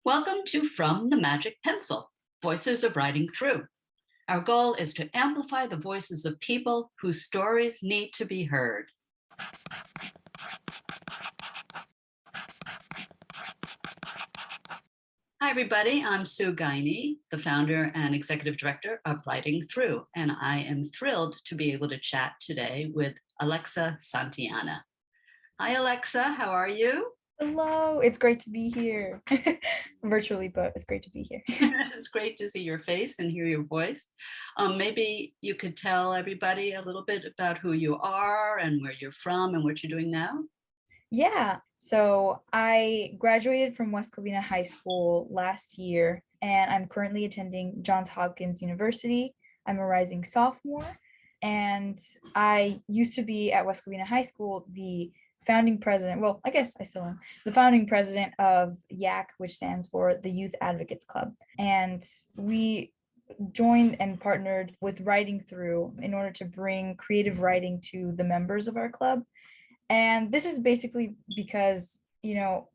Welcome to From the Magic Pencil, Voices of Writing Through. Our goal is to amplify the voices of people whose stories need to be heard. Hi, everybody. I'm Sue Guiney, the founder and executive director of Writing Through, and I am thrilled to be able to chat today with Alexa Santillana. Hi, Alexa. How are you? Hello, it's great to be here. Virtually, but it's great to be here. It's great to see your face and hear your voice. Maybe you could tell everybody a little bit about who you are and where you're from and what you're doing now. Yeah, so I graduated from West Covina High School last year, and I'm currently attending Johns Hopkins University. I'm a rising sophomore, and I used to be at West Covina High School the founding president. Well, I guess I still am the founding president of YAC, which stands for the Youth Advocates Club. And we joined and partnered with Writing Through in order to bring creative writing to the members of our club. And this is basically because,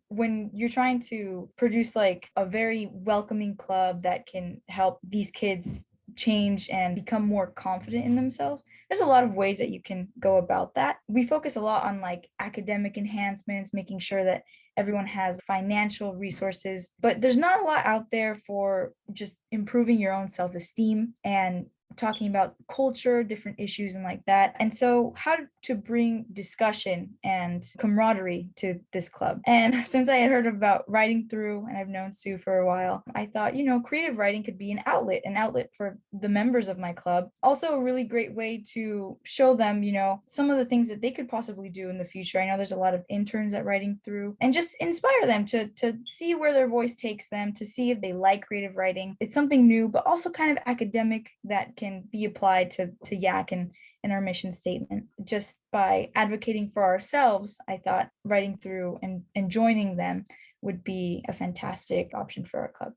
when you're trying to produce like a very welcoming club that can help these kids change and become more confident in themselves, there's a lot of ways that you can go about that. We focus a lot on like academic enhancements, making sure that everyone has financial resources, but there's not a lot out there for just improving your own self-esteem and talking about culture, different issues, and like that. And so, how to bring discussion and camaraderie to this club. And since I had heard about Writing Through and I've known Sue for a while, I thought, creative writing could be an outlet for the members of my club. Also, a really great way to show them, some of the things that they could possibly do in the future. I know there's a lot of interns at Writing Through, and just inspire them to see where their voice takes them, to see if they like creative writing. It's something new, but also kind of academic that can be applied to YAC and in our mission statement. Just by advocating for ourselves, I thought Writing Through and joining them would be a fantastic option for our club.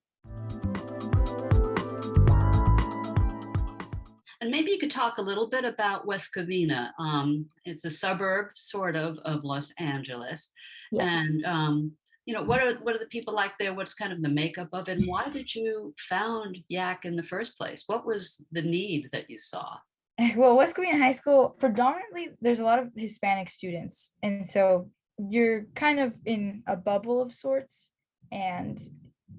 And maybe you could talk a little bit about West Covina. It's a suburb, sort of Los Angeles. Yeah. And what are the people like there? What's kind of the makeup of it? And why did you found YAC in the first place? What was the need that you saw? Well, West Covina High School, predominantly, there's a lot of Hispanic students. And so you're kind of in a bubble of sorts. And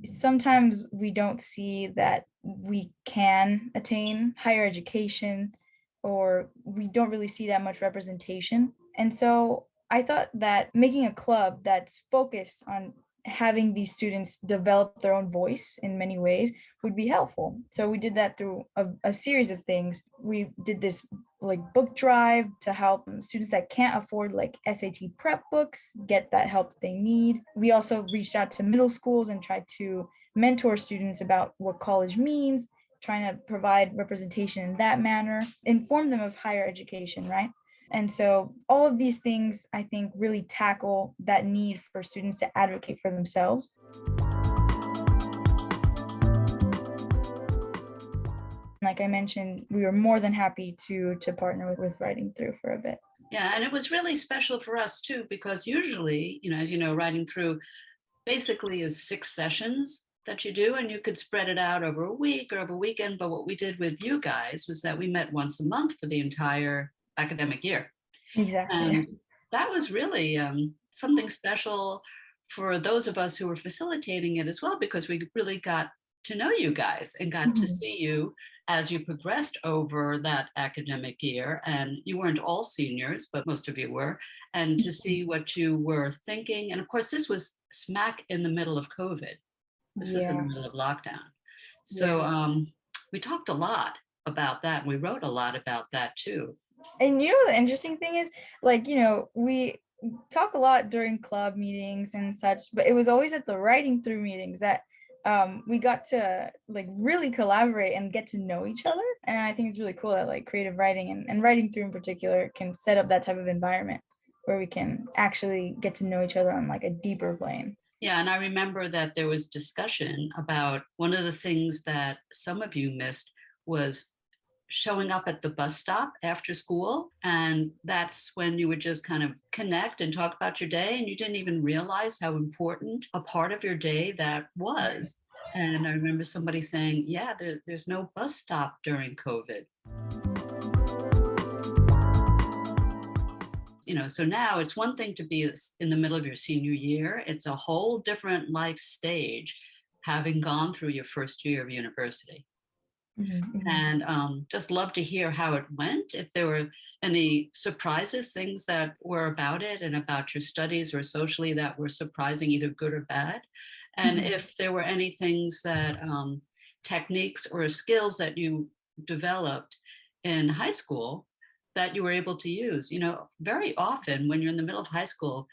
sometimes we don't see that we can attain higher education, or we don't really see that much representation. And so I thought that making a club that's focused on having these students develop their own voice in many ways would be helpful. So we did that through a series of things. We did this like book drive to help students that can't afford like SAT prep books get that help they need. We also reached out to middle schools and tried to mentor students about what college means, trying to provide representation in that manner, inform them of higher education, right? And so all of these things, I think, really tackle that need for students to advocate for themselves. Like I mentioned, we were more than happy to partner with Writing Through for a bit. Yeah, and it was really special for us too, because usually, as you know, Writing Through basically is 6 sessions that you do, and you could spread it out over a week or over a weekend. But what we did with you guys was that we met once a month for the entire academic year. Exactly. And that was really something special for those of us who were facilitating it as well, because we really got to know you guys and got to Mhm. see you as you progressed over that academic year. And you weren't all seniors, but most of you were, and to see what you were thinking. And of course, this was smack in the middle of COVID. This was in the Yeah, middle of lockdown. So yeah. we talked a lot about that. And we wrote a lot about that too. And the interesting thing is, like, we talk a lot during club meetings and such, but it was always at the Writing Through meetings that we got to like really collaborate and get to know each other. And I think it's really cool that like creative writing and Writing Through in particular can set up that type of environment where we can actually get to know each other on like a deeper plane. Yeah, and I remember that there was discussion about one of the things that some of you missed was showing up at the bus stop after school. And that's when you would just kind of connect and talk about your day. And you didn't even realize how important a part of your day that was. And I remember somebody saying, yeah, there's no bus stop during COVID. So now it's one thing to be in the middle of your senior year. It's a whole different life stage having gone through your first year of university. And just love to hear how it went, if there were any surprises, things that were about it and about your studies or socially that were surprising, either good or bad. And if there were any things that techniques or skills that you developed in high school that you were able to use. Very often when you're in the middle of high school,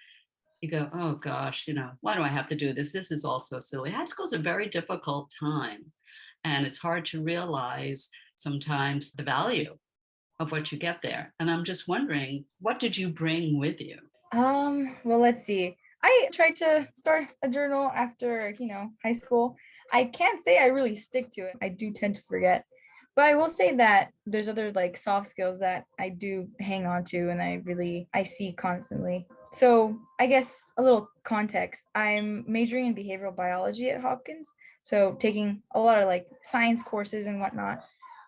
you go, oh gosh, why do I have to do this? This is all so silly. High school is a very difficult time. And it's hard to realize sometimes the value of what you get there. And I'm just wondering, what did you bring with you? Well, let's see. I tried to start a journal after, high school. I can't say I really stick to it. I do tend to forget. But I will say that there's other like soft skills that I do hang on to and I see constantly. So I guess a little context. I'm majoring in behavioral biology at Hopkins. So taking a lot of like science courses and whatnot.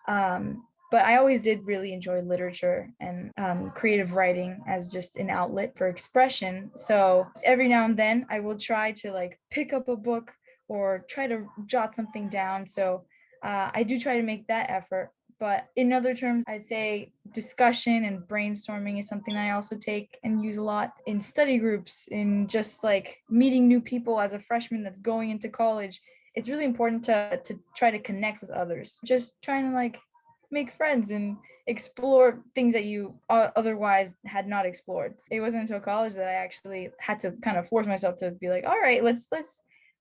But I always did really enjoy literature and creative writing as just an outlet for expression. So every now and then I will try to like pick up a book or try to jot something down. So I do try to make that effort. But in other terms, I'd say discussion and brainstorming is something I also take and use a lot in study groups, in just like meeting new people as a freshman that's going into college. It's really important to try to connect with others, just trying to like make friends and explore things that you otherwise had not explored. It wasn't until college that I actually had to kind of force myself to be like, all right, let's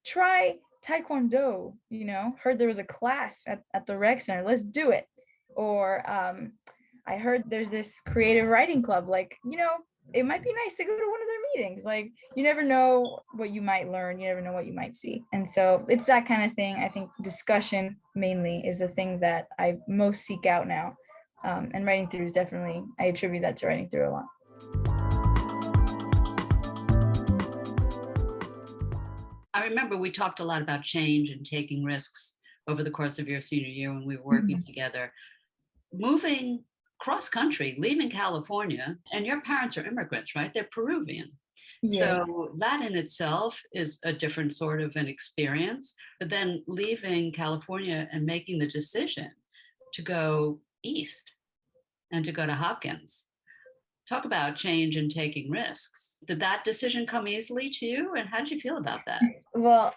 try taekwondo. Heard there was a class at the rec center, let's do it. Or I heard there's this creative writing club, like, it might be nice to go to one of their meetings. Like, you never know what you might learn, you never know what you might see. And so it's that kind of thing. I think discussion mainly is the thing that I most seek out now. And writing through is definitely, I attribute that to writing through a lot. I remember we talked a lot about change and taking risks over the course of your senior year when we were working together. Moving cross country, leaving California, and your parents are immigrants, right? They're Peruvian. Yes. So that in itself is a different sort of an experience. But then leaving California and making the decision to go east and to go to Hopkins. Talk about change and taking risks. Did that decision come easily to you? And how did you feel about that? Well,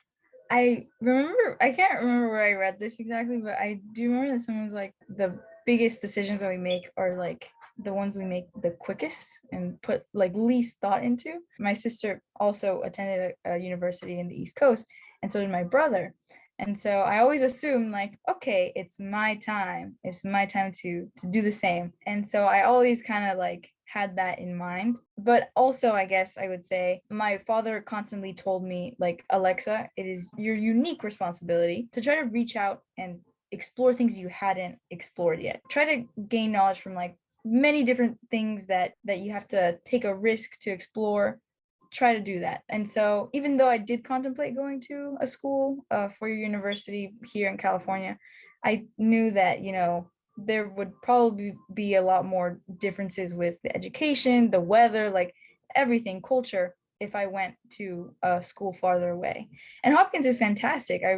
I can't remember where I read this exactly, but I do remember that someone was like, the biggest decisions that we make are like the ones we make the quickest and put like least thought into. My sister also attended a university in the East Coast, and so did my brother. And so I always assumed like, okay, it's my time. It's my time to do the same. And so I always kind of like had that in mind. But also, I guess I would say my father constantly told me, like, Alexa, it is your unique responsibility to try to reach out and explore things you hadn't explored yet. Try to gain knowledge from like many different things that you have to take a risk to explore. Try to do that. And so even though I did contemplate going to a school for your university here in California, I knew that there would probably be a lot more differences with the education, the weather, like everything, culture, if I went to a school farther away. And Hopkins is fantastic. I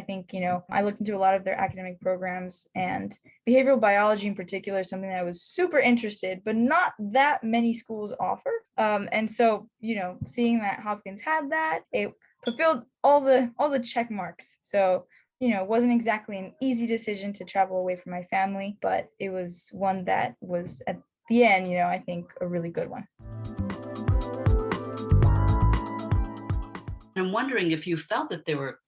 think, I looked into a lot of their academic programs, and behavioral biology in particular is something that I was super interested, but not that many schools offer. And so, seeing that Hopkins had that, it fulfilled all the check marks. So it wasn't exactly an easy decision to travel away from my family, but it was one that was at the end, I think a really good one. I'm wondering if you felt that there were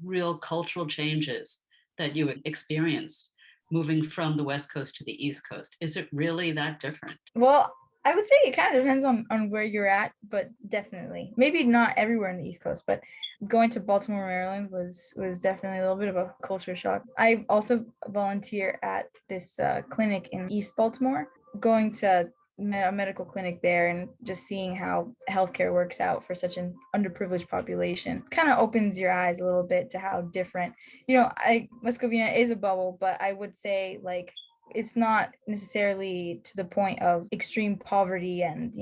real cultural changes that you experienced moving from the West Coast to the East Coast. Is it really that different? Well, I would say it kind of depends on where you're at, but definitely. Maybe not everywhere in the East Coast, but going to Baltimore, Maryland was definitely a little bit of a culture shock. I also volunteer at this clinic in East Baltimore, going to a medical clinic there and just seeing how healthcare works out for such an underprivileged population kind of opens your eyes a little bit to how different, I West Covina is a bubble, but I would say like it's not necessarily to the point of extreme poverty and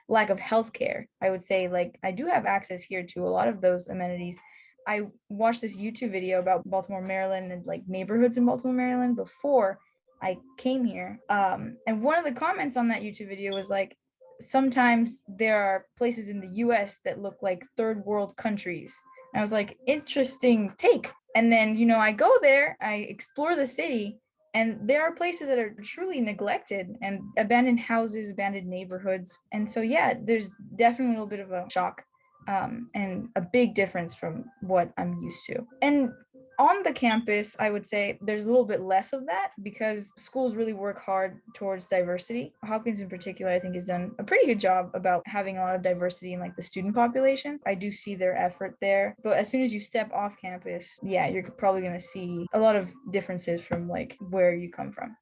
lack of healthcare. I would say like I do have access here to a lot of those amenities. I watched this YouTube video about Baltimore, Maryland, and like neighborhoods in Baltimore, Maryland before I came here. And one of the comments on that YouTube video was like, sometimes there are places in the US that look like third world countries. And I was like, interesting take. And then, I go there, I explore the city, and there are places that are truly neglected and abandoned houses, abandoned neighborhoods. And so, yeah, there's definitely a little bit of a shock and a big difference from what I'm used to. And on the campus, I would say there's a little bit less of that because schools really work hard towards diversity. Hopkins in particular, I think, has done a pretty good job about having a lot of diversity in like the student population. I do see their effort there. But as soon as you step off campus, yeah, you're probably going to see a lot of differences from like where you come from.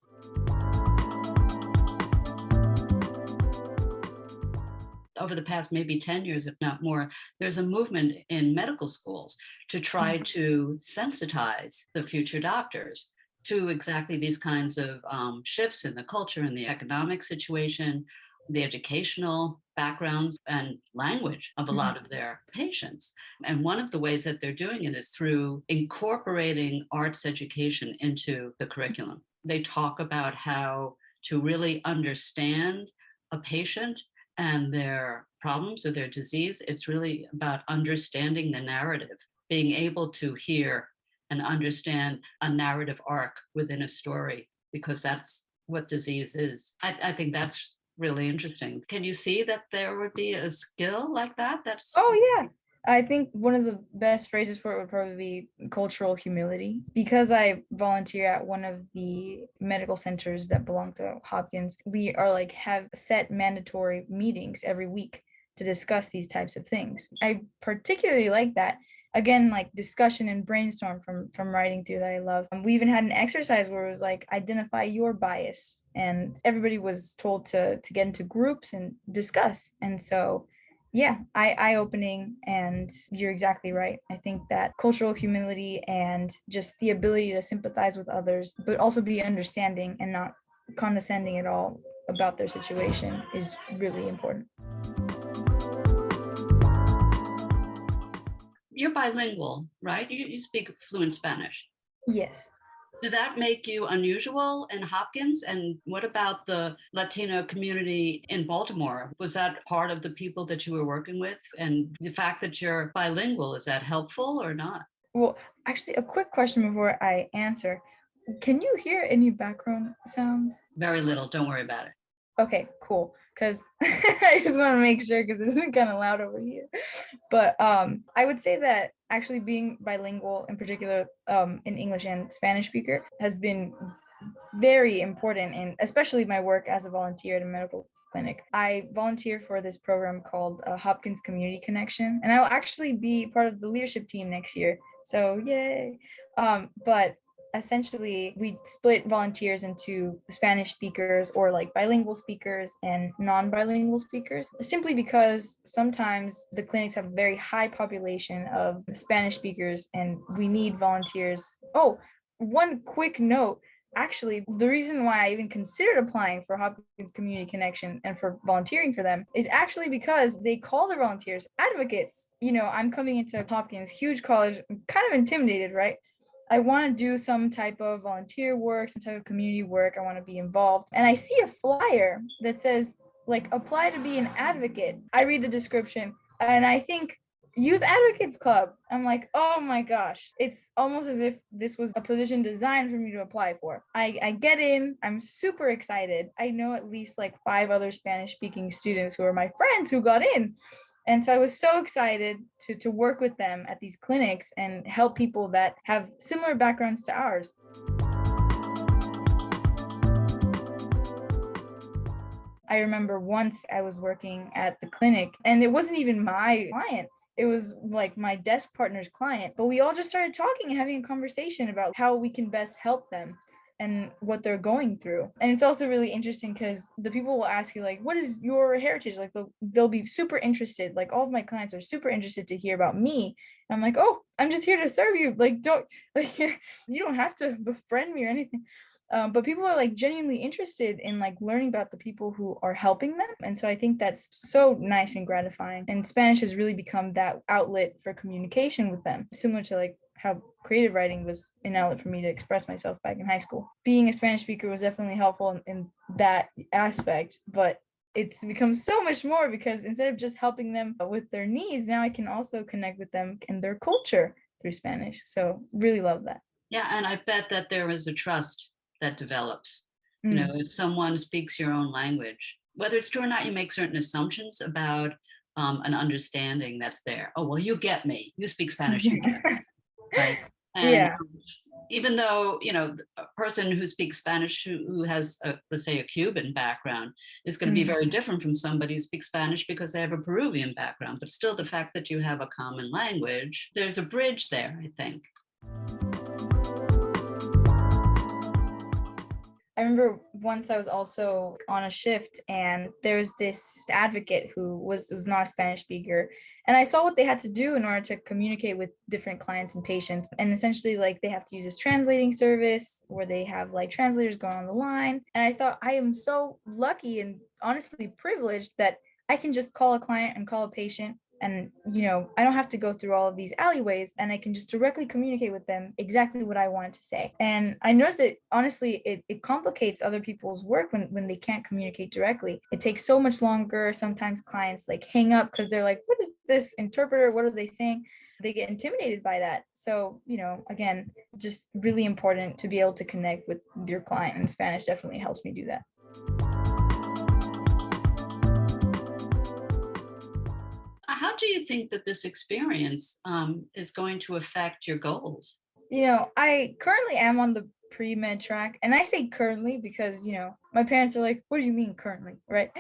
Over the past maybe 10 years, if not more, there's a movement in medical schools to try to sensitize the future doctors to exactly these kinds of shifts in the culture and the economic situation, the educational backgrounds and language of a lot of their patients. And one of the ways that they're doing it is through incorporating arts education into the curriculum. They talk about how to really understand a patient and their problems or their disease. It's really about understanding the narrative, being able to hear and understand a narrative arc within a story, because that's what disease is. I think that's really interesting. Can you see that there would be a skill like that? Oh, yeah. I think one of the best phrases for it would probably be cultural humility. Because I volunteer at one of the medical centers that belong to Hopkins, we are like have set mandatory meetings every week to discuss these types of things. I particularly like that. Again, like discussion and brainstorm from writing through that I love. We even had an exercise where it was like identify your bias, and everybody was told to get into groups and discuss. And so yeah, eye-opening, and you're exactly right. I think that cultural humility and just the ability to sympathize with others, but also be understanding and not condescending at all about their situation is really important. You're bilingual, right? You speak fluent Spanish. Yes. Did that make you unusual in Hopkins? And what about the Latino community in Baltimore? Was that part of the people that you were working with? And the fact that you're bilingual, is that helpful or not? Well, actually, a quick question before I answer. Can you hear any background sounds? Very little. Don't worry about it. Okay, cool. Because I just want to make sure because it's been kind of loud over here. But I would say that actually being bilingual, in particular in English and Spanish speaker, has been very important, and especially my work as a volunteer at a medical clinic. I volunteer for this program called Hopkins Community Connection, and I'll actually be part of the leadership team next year. So yay! But essentially we split volunteers into Spanish speakers or like bilingual speakers and non-bilingual speakers, simply because sometimes the clinics have a very high population of Spanish speakers and we need volunteers. Oh, one quick note. Actually, the reason why I even considered applying for Hopkins Community Connection and for volunteering for them is actually because they call their volunteers advocates. I'm coming into Hopkins, huge college, I'm kind of intimidated, right? I want to do some type of volunteer work, some type of community work. I want to be involved. And I see a flyer that says, like, apply to be an advocate. I read the description and I think Youth Advocates Club. I'm like, oh my gosh. It's almost as if this was a position designed for me to apply for. I get in. I'm super excited. I know at least like 5 other Spanish speaking students who are my friends who got in. And so I was so excited to work with them at these clinics and help people that have similar backgrounds to ours. I remember once I was working at the clinic and it wasn't even my client. It was like my desk partner's client, but we all just started talking and having a conversation about how we can best help them and what they're going through. And it's also really interesting because the people will ask you like, what is your heritage? Like they'll be super interested. Like all of my clients are super interested to hear about me. And I'm like, oh, I'm just here to serve you. Like, don't like you don't have to befriend me or anything. But people are like genuinely interested in like learning about the people who are helping them. And so I think that's so nice and gratifying. And Spanish has really become that outlet for communication with them, similar to like how creative writing was an outlet for me to express myself back in high school. Being a Spanish speaker was definitely helpful in that aspect, but it's become so much more because instead of just helping them with their needs, now I can also connect with them and their culture through Spanish. So really love that. Yeah, and I bet that there is a trust that develops. Mm. If someone speaks your own language, whether it's true or not, you make certain assumptions about an understanding that's there. Oh, well, you get me. You speak Spanish, you get me, right? And Yeah. even though, a person who speaks Spanish who has, let's say, a Cuban background is going to be Mm. very different from somebody who speaks Spanish because they have a Peruvian background. But still, the fact that you have a common language, there's a bridge there, I think. I remember once I was also on a shift and there was this advocate who was not a Spanish speaker. And I saw what they had to do in order to communicate with different clients and patients. And essentially, like, they have to use this translating service where they have like translators going on the line. And I thought, I am so lucky and honestly privileged that I can just call a client and call a patient, and I don't have to go through all of these alleyways, and I can just directly communicate with them exactly what I wanted to say. And I noticed that honestly it complicates other people's work when they can't communicate directly. It takes so much longer. Sometimes clients like hang up because they're like, what is this interpreter, what are they saying? They get intimidated by that. So again, just really important to be able to connect with your client, and Spanish definitely helps me do that. How do you think that this experience is going to affect your goals? I currently am on the pre-med track, and I say currently because, my parents are like, what do you mean currently? Right.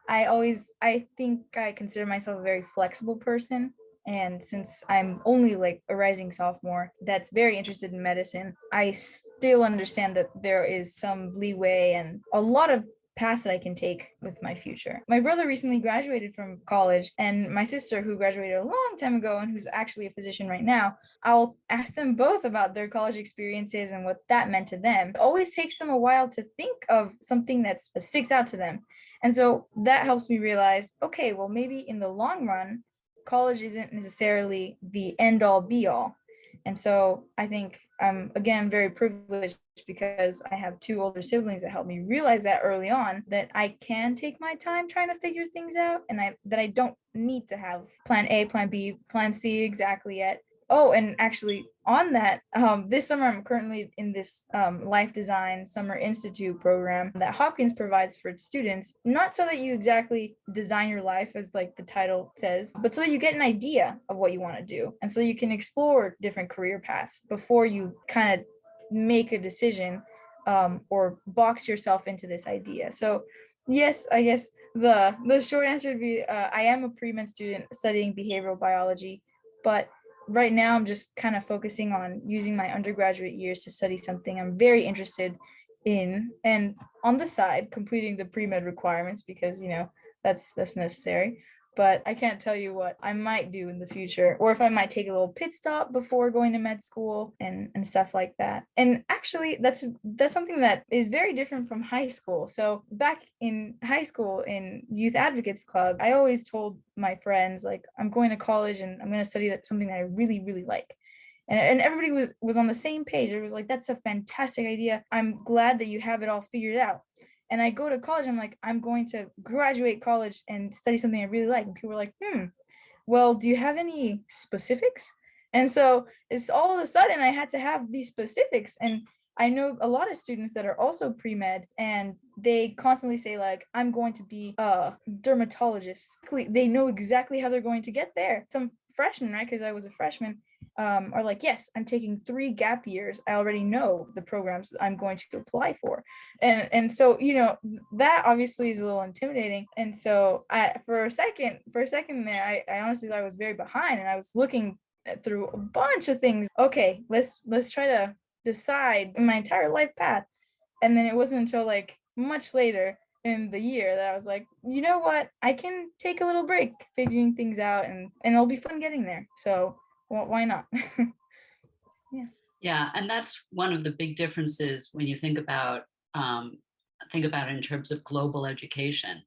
I think I consider myself a very flexible person. And since I'm only like a rising sophomore that's very interested in medicine, I still understand that there is some leeway and a lot of paths that I can take with my future. My brother recently graduated from college, and my sister, who graduated a long time ago and who's actually a physician right now, I'll ask them both about their college experiences and what that meant to them. It always takes them a while to think of something that sticks out to them. And so that helps me realize, okay, well, maybe in the long run, college isn't necessarily the end all be all. And so I think I'm, again, very privileged because I have two older siblings that helped me realize that early on, that I can take my time trying to figure things out, and that I don't need to have plan A, plan B, plan C exactly yet. Oh, and actually on that, this summer I'm currently in this Life Design Summer Institute program that Hopkins provides for its students, not so that you exactly design your life as like the title says, but so that you get an idea of what you want to do. And so you can explore different career paths before you kind of make a decision, or box yourself into this idea. So yes, I guess the short answer would be I am a pre-med student studying behavioral biology, but right now I'm just kind of focusing on using my undergraduate years to study something I'm very interested in, and on the side completing the pre-med requirements because that's necessary. But I can't tell you what I might do in the future, or if I might take a little pit stop before going to med school and stuff like that. And actually, that's something that is very different from high school. So back in high school in Youth Advocates Club, I always told my friends, like, I'm going to college and I'm going to study something that I really, really like. And everybody was on the same page. It was like, that's a fantastic idea. I'm glad that you have it all figured out. And I go to college, I'm like, I'm going to graduate college and study something I really like. And people were like, well, do you have any specifics? And so it's all of a sudden I had to have these specifics. And I know a lot of students that are also pre-med, and they constantly say like, I'm going to be a dermatologist. They know exactly how they're going to get there. Some freshmen, right? Because I was a freshman, are like, yes, I'm taking 3 gap years. I already know the programs I'm going to apply for. And so, that obviously is a little intimidating. And so for a second there, I honestly thought I was very behind, and I was looking through a bunch of things. Okay, let's try to decide my entire life path. And then it wasn't until like much later in the year that I was like, you know what? I can take a little break figuring things out, and it'll be fun getting there. So why not? Yeah. Yeah, and that's one of the big differences when you think about it in terms of global education.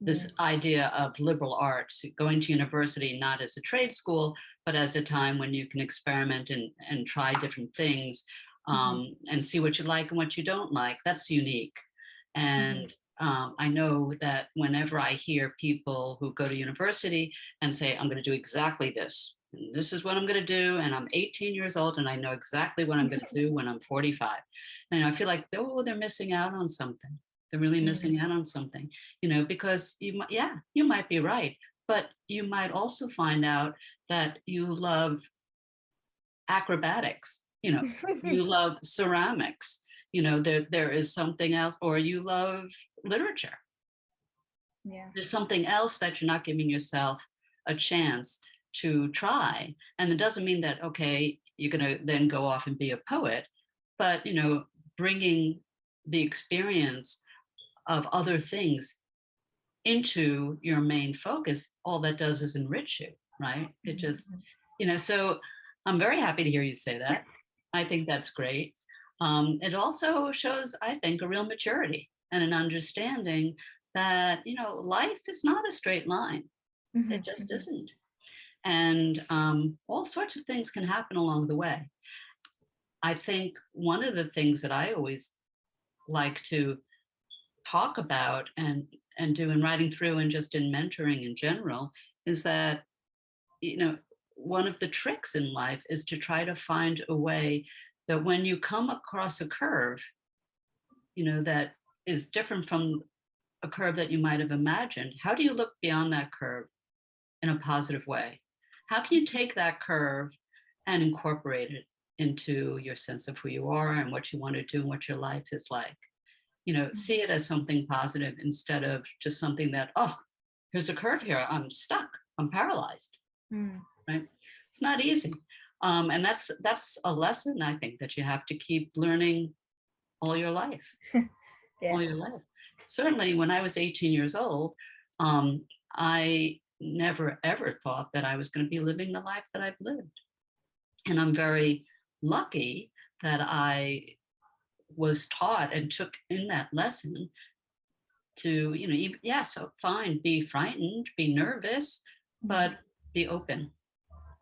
Yeah. This idea of liberal arts, going to university not as a trade school, but as a time when you can experiment and try different things, and see what you like and what you don't like. That's unique. Mhm. And I know that whenever I hear people who go to university and say, I'm going to do exactly this, and this is what I'm going to do, and I'm 18 years old and I know exactly what I'm going to do when I'm 45. And I feel like, oh, they're missing out on something. They're really missing out on something, because you might be right, but you might also find out that you love acrobatics, you love ceramics, there is something else, or you love literature. Yeah. There's something else that you're not giving yourself a chance to try. And it doesn't mean that, okay, you're going to then go off and be a poet, but, bringing the experience of other things into your main focus, all that does is enrich you, right? It just, so I'm very happy to hear you say that. I think that's great. It also shows, I think, a real maturity and an understanding that, life is not a straight line. It Mhm, just mhm. isn't. And all sorts of things can happen along the way. I think one of the things that I always like to talk about and do in writing through and just in mentoring in general is that one of the tricks in life is to try to find a way that when you come across a curve that is different from a curve that you might have imagined, how do you look beyond that curve in a positive way? How can you take that curve and incorporate it into your sense of who you are and what you want to do and what your life is like? See it as something positive instead of just something that, oh, here's a curve here. I'm stuck. I'm paralyzed. Mm. Right? It's not easy. And that's a lesson I think that you have to keep learning all your life, Yeah. all your life. Certainly when I was 18 years old, I never ever thought that I was going to be living the life that I've lived. And I'm very lucky that I was taught and took in that lesson to, so fine, be frightened, be nervous, but Mhm. be open.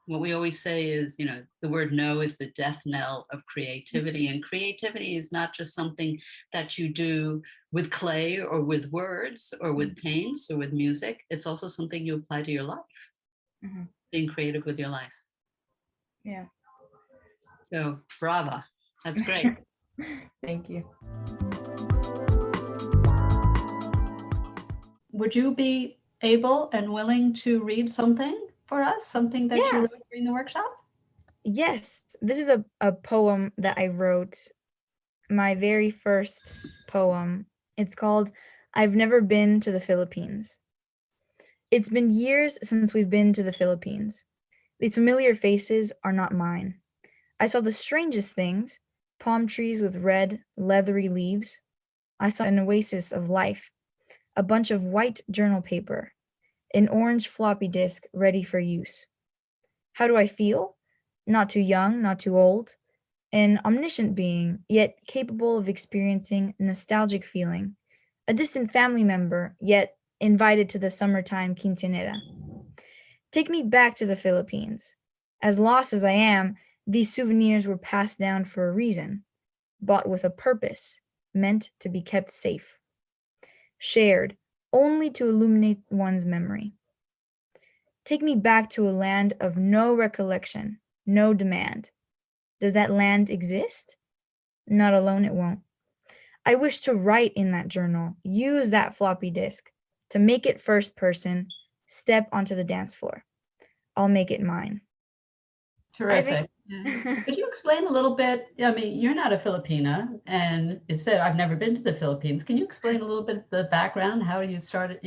What we always say is, the word no is the death knell of creativity. And creativity is not just something that you do with clay or with words or with paints or with music. It's also something you apply to your life, Mhm. being creative with your life. Yeah. So brava. That's great. Thank you. Would you be able and willing to read something for us, something that you Yeah. wrote during the workshop? Yes. This is a poem that I wrote, my very first poem. It's called I've Never Been to the Philippines. It's been years since we've been to the Philippines. These familiar faces are not mine. I saw the strangest things, palm trees with red, leathery leaves. I saw an oasis of life, a bunch of white journal paper, an orange floppy disk ready for use. How do I feel? Not too young, not too old. An omniscient being, yet capable of experiencing nostalgic feeling. A distant family member, yet invited to the summertime quinceanera. Take me back to the Philippines. As lost as I am, these souvenirs were passed down for a reason, bought with a purpose, meant to be kept safe, shared only to illuminate one's memory. Take me back to a land of no recollection, no demand. Does that land exist? Not alone, it won't. I wish to write in that journal, use that floppy disk to make it first person, step onto the dance floor. I'll make it mine. Terrific. Yeah. Could you explain a little bit? I mean, you're not a Filipina, and it said I've never been to the Philippines. Can you explain a little bit of the background, how you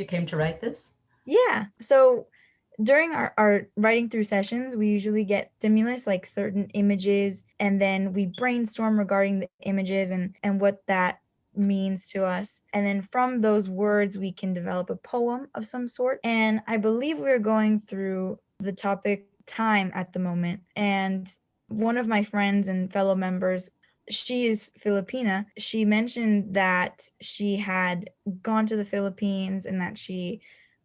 came to write this? Yeah. So during our writing through sessions, we usually get stimulus like certain images, and then we brainstorm regarding the images and what that means to us. And then from those words, we can develop a poem of some sort. And I believe we're going through the topic time at the moment. And one of my friends and fellow members, she is Filipina. She mentioned that she had gone to the Philippines and that she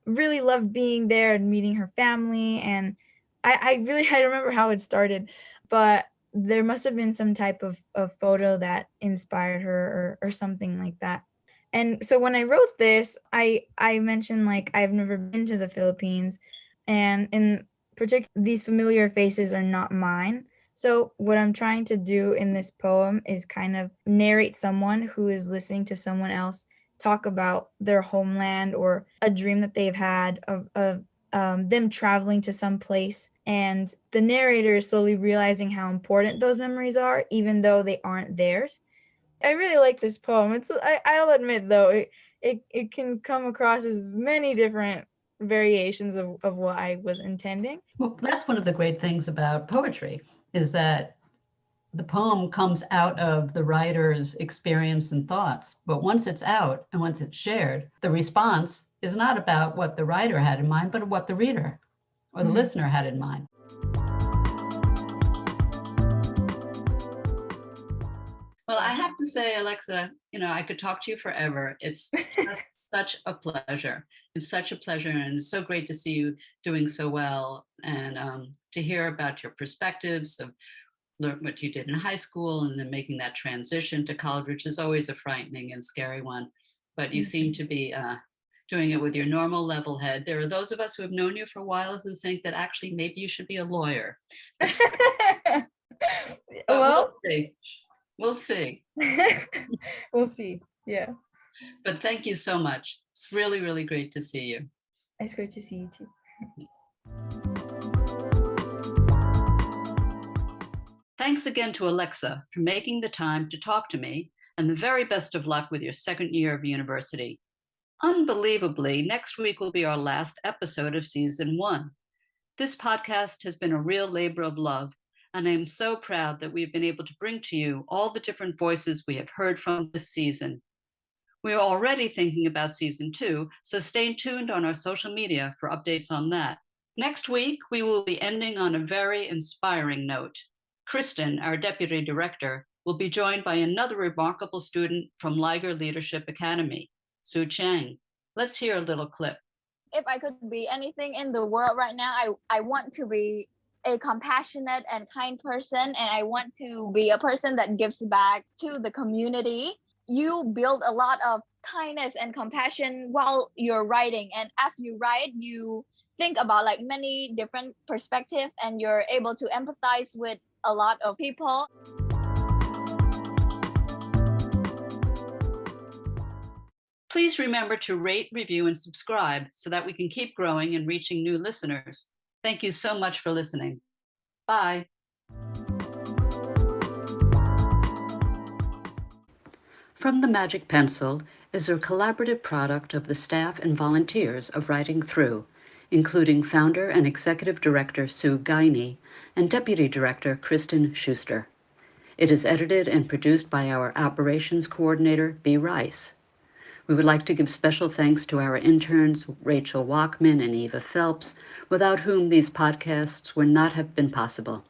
really loved being there and meeting her family. And I really I remember how it started, but there must have been some type of photo that inspired her or something like that. And so when I wrote this, I mentioned like I've never been to the Philippines, and in particular these familiar faces are not mine. So what I'm trying to do in this poem is kind of narrate someone who is listening to someone else talk about their homeland or a dream that they've had of them traveling to some place, and the narrator is slowly realizing how important those memories are, even though they aren't theirs. I really like this poem. I'll admit though, it can come across as many different variations of what I was intending. Well, that's one of the great things about poetry is that the poem comes out of the writer's experience and thoughts. But once it's out and once it's shared, the response is not about what the writer had in mind, but what the reader or the listener had in mind. Well, I have to say, Alexa, I could talk to you forever. It's just such a pleasure. It's such a pleasure. And it's so great to see you doing so well and to hear about your perspectives of what you did in high school and then making that transition to college, which is always a frightening and scary one. But you seem to be doing it with your normal level head. There are those of us who have known you for a while who think that actually maybe you should be a lawyer. Well, we'll see. We'll see. We'll see. Yeah. But thank you so much. It's really, really great to see you. It's great to see you too. Thanks again to Alexa for making the time to talk to me, and the very best of luck with your second year of university. Unbelievably, next week will be our last episode of season 1. This podcast has been a real labor of love, and I am so proud that we've been able to bring to you all the different voices we have heard from this season. We are already thinking about season 2, so stay tuned on our social media for updates on that. Next week, we will be ending on a very inspiring note. Kristen, our deputy director, will be joined by another remarkable student from Liger Leadership Academy, Sue Chang. Let's hear a little clip. If I could be anything in the world right now, I want to be a compassionate and kind person, and I want to be a person that gives back to the community. You build a lot of kindness and compassion while you're writing, and as you write, you think about like many different perspectives, and you're able to empathize with a lot of people. Please remember to rate, review, and subscribe so that we can keep growing and reaching new listeners. Thank you so much for listening. Bye. From the Magic Pencil is a collaborative product of the staff and volunteers of Writing Through, including founder and executive director Sue Guiney and deputy director Kristen Schuster. It is edited and produced by our operations coordinator, B. Rice. We would like to give special thanks to our interns, Rachel Walkman and Eva Phelps, without whom these podcasts would not have been possible.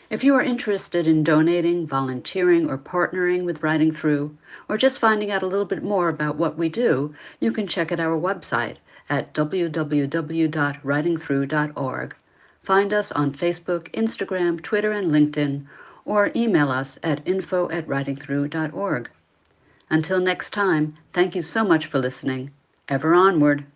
If you are interested in donating, volunteering, or partnering with Writing Through, or just finding out a little bit more about what we do, you can check out our website at www.writingthrough.org. Find us on Facebook, Instagram, Twitter, and LinkedIn, or email us at info@writingthrough.org. Until next time, thank you so much for listening. Ever onward.